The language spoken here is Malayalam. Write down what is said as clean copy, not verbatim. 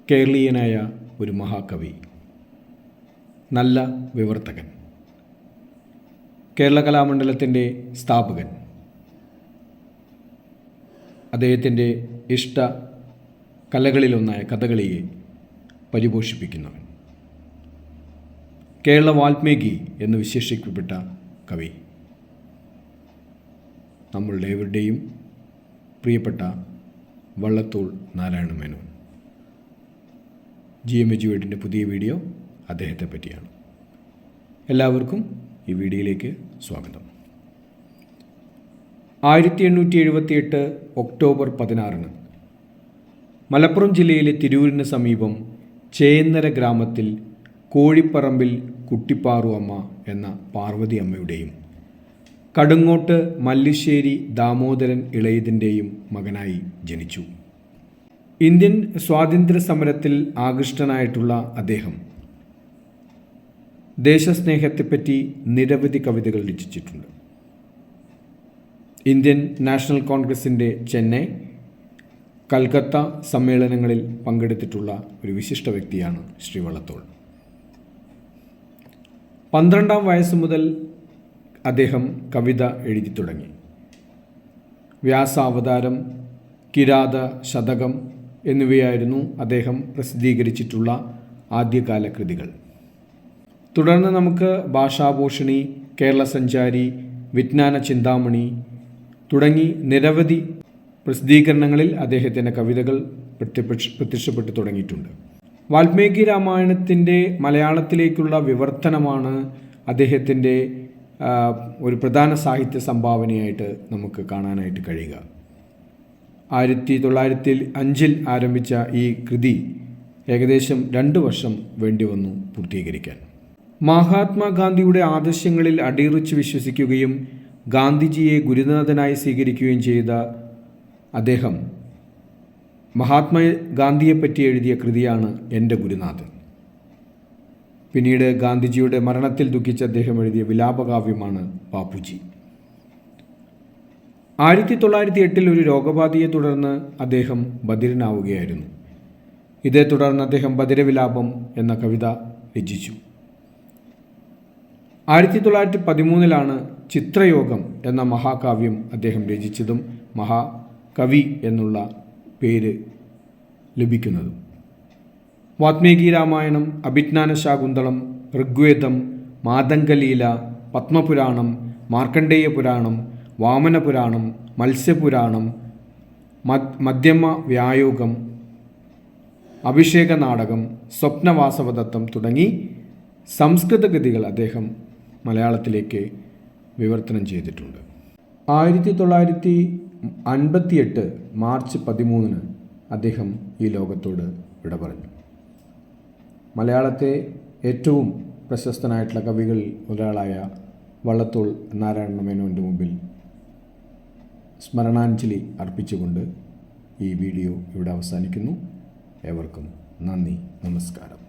കേരളീയനായ ഒരു മഹാകവി, നല്ല വിവർത്തകൻ, കേരള കലാമണ്ഡലത്തിൻ്റെ സ്ഥാപകൻ, അദ്ദേഹത്തിൻ്റെ ഇഷ്ട കലകളിലൊന്നായ കഥകളിയെ പരിപോഷിപ്പിക്കുന്നവൻ, കേരള വാൽമീകി എന്ന് വിശേഷിക്കപ്പെട്ട കവി, നമ്മളുടെ എവരുടെയും പ്രിയപ്പെട്ട വള്ളത്തോൾ നാരായണ മേനോൻ. GM എജുവേഡിൻ്റെ പുതിയ വീഡിയോ അദ്ദേഹത്തെ പറ്റിയാണ്. എല്ലാവർക്കും ഈ വീഡിയോയിലേക്ക് സ്വാഗതം. 1878 ഒക്ടോബർ 16 മലപ്പുറം ജില്ലയിലെ തിരൂരിന് സമീപം ചേന്നര ഗ്രാമത്തിൽ കോഴിപ്പറമ്പിൽ കുട്ടിപ്പാറു അമ്മ എന്ന പാർവതി അമ്മയുടെയും കടുങ്ങോട്ട് മല്ലിശ്ശേരി ദാമോദരൻ ഇളയതിൻ്റെയും മകനായി ജനിച്ചു. ഇന്ത്യൻ സ്വാതന്ത്ര്യ സമരത്തിൽ ആകൃഷ്ടനായിട്ടുള്ള അദ്ദേഹം ദേശസ്നേഹത്തെപ്പറ്റി നിരവധി കവിതകൾ രചിച്ചിട്ടുണ്ട്. ഇന്ത്യൻ നാഷണൽ കോൺഗ്രസിൻ്റെ ചെന്നൈ, കൽക്കത്ത സമ്മേളനങ്ങളിൽ പങ്കെടുത്തിട്ടുള്ള ഒരു വിശിഷ്ട വ്യക്തിയാണ് ശ്രീ വള്ളത്തോൾ. 12-ാം വയസ്സ് മുതൽ അദ്ദേഹം കവിത എഴുതി തുടങ്ങി. വ്യാസാവതാരം, കിരാത ശതകം എന്നിവയായിരുന്നു അദ്ദേഹം പ്രസിദ്ധീകരിച്ചിട്ടുള്ള ആദ്യകാല കൃതികൾ. തുടർന്ന് നമുക്ക് ഭാഷാഭൂഷണി, കേരള സഞ്ചാരി, വിജ്ഞാന ചിന്താമണി തുടങ്ങി നിരവധി പ്രസിദ്ധീകരണങ്ങളിൽ അദ്ദേഹത്തിൻ്റെ കവിതകൾ പ്രത്യക്ഷപ്പെട്ടു തുടങ്ങിയിട്ടുണ്ട്. വാൽമീകി രാമായണത്തിൻ്റെ മലയാളത്തിലേക്കുള്ള വിവർത്തനമാണ് അദ്ദേഹത്തിൻ്റെ ഒരു പ്രധാന സാഹിത്യ സംഭാവനയായിട്ട് നമുക്ക് കാണാനായിട്ട് കഴിയുക. 1905 ആരംഭിച്ച ഈ കൃതി ഏകദേശം 2 വർഷം വേണ്ടി വന്നു പൂർത്തീകരിക്കാൻ. മഹാത്മാഗാന്ധിയുടെ ആദർശങ്ങളിൽ അടിയുറച്ച് വിശ്വസിക്കുകയും ഗാന്ധിജിയെ ഗുരുനാഥനായി സ്വീകരിക്കുകയും ചെയ്ത അദ്ദേഹം മഹാത്മാഗാന്ധിയെപ്പറ്റി എഴുതിയ കൃതിയാണ് എൻ്റെ ഗുരുനാഥൻ. പിന്നീട് ഗാന്ധിജിയുടെ മരണത്തിൽ ദുഃഖിച്ച് അദ്ദേഹം എഴുതിയ വിലാപകാവ്യമാണ് ബാപ്പുജി. 1908 ഒരു രോഗബാധയെ തുടർന്ന് അദ്ദേഹം ബധിരനാവുകയായിരുന്നു. ഇതേ തുടർന്ന് അദ്ദേഹം ബധിരവിലാപം എന്ന കവിത രചിച്ചു. 1913 ചിത്രയോഗം എന്ന മഹാകാവ്യം അദ്ദേഹം രചിച്ചതും മഹാകവി എന്നുള്ള പേര് ലഭിക്കുന്നതും. വാൽമീകി രാമായണം, അഭിജ്ഞാന ശാകുന്തളം, ഋഗ്വേദം, മാതംഗലീല, പത്മപുരാണം, മാർക്കണ്ഡേയ പുരാണം, വാമനപുരാണം, മത്സ്യപുരാണം, മധ്യമ വ്യായോഗം, അഭിഷേക നാടകം, സ്വപ്നവാസവദത്തം തുടങ്ങി സംസ്കൃത കൃതികൾ അദ്ദേഹം മലയാളത്തിലേക്ക് വിവർത്തനം ചെയ്തിട്ടുണ്ട്. 1958 മാർച്ച് 13 അദ്ദേഹം ഈ ലോകത്തോട് വിട പറഞ്ഞു. മലയാളത്തെ ഏറ്റവും പ്രശസ്തനായിട്ടുള്ള കവികളിൽ ഒരാളായ വള്ളത്തോൾ നാരായണ മേനോൻ്റെ മുമ്പിൽ സ്മരണാഞ്ജലി അർപ്പിച്ചുകൊണ്ട് ഈ വീഡിയോ ഇവിടെ അവസാനിക്കുന്നു. ഏവർക്കും നന്ദി, നമസ്കാരം.